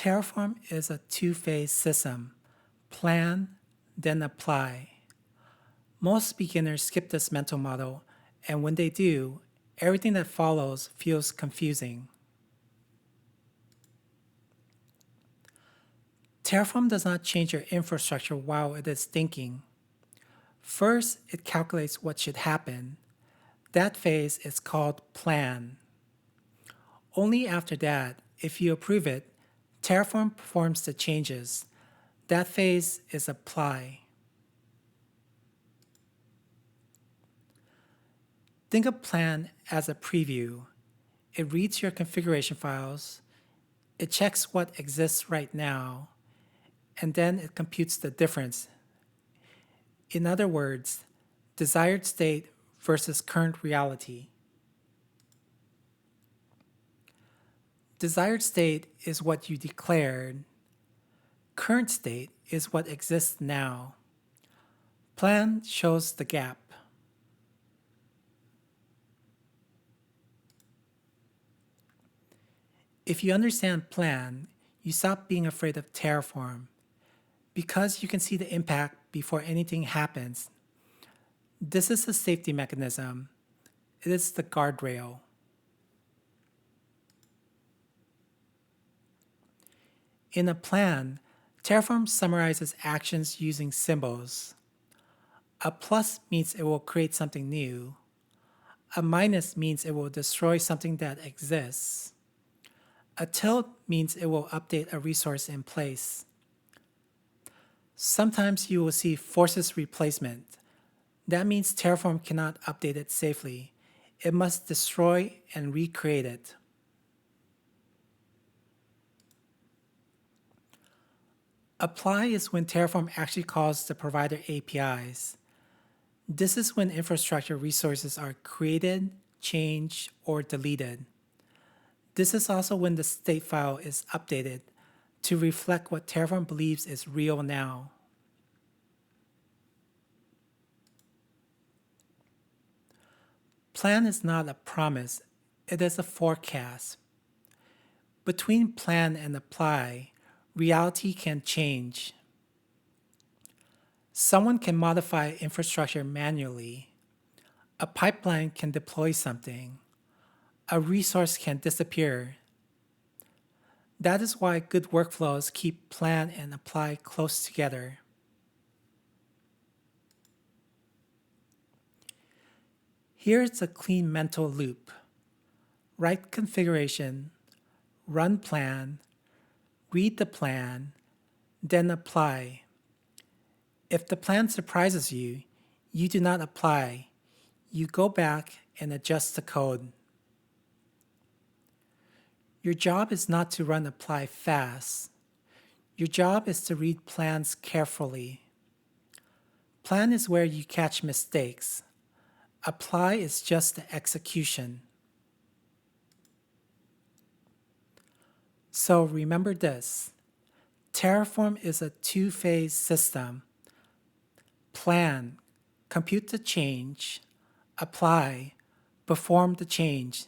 Terraform is a two-phase system: plan, then apply. Most beginners skip this mental model, and when they do, everything that follows feels confusing. Terraform does not change your infrastructure while it is thinking. First, it calculates what should happen. That phase is called plan. Only after that, if you approve it, Terraform performs the changes. That phase is apply. Think of plan as a preview. It reads your configuration files, it checks what exists right now, and then it computes the difference. In other words, desired state versus current reality. Desired state is what you declared. Current state is what exists now. Plan shows the gap. If you understand plan, you stop being afraid of Terraform. Because you can see the impact before anything happens. This is the safety mechanism. It is the guardrail. In a plan, Terraform summarizes actions using symbols. A plus means it will create something new. A minus means it will destroy something that exists. A tilde means it will update a resource in place. Sometimes you will see forces replacement. That means Terraform cannot update it safely. It must destroy and recreate it. Apply is when Terraform actually calls the provider APIs. This is when infrastructure resources are created, changed, or deleted. This is also when the state file is updated to reflect what Terraform believes is real now. Plan is not a promise, it is a forecast. Between plan and apply, reality can change. Someone can modify infrastructure manually. A pipeline can deploy something. A resource can disappear. That is why good workflows keep plan and apply close together. Here's a clean mental loop. Write configuration, run plan, read the plan, then apply. If the plan surprises you, you do not apply. You go back and adjust the code. Your job is not to run apply fast. Your job is to read plans carefully. Plan is where you catch mistakes. Apply is just the execution. So remember this. Terraform is a two-phase system. Plan, compute the change. Apply, perform the change.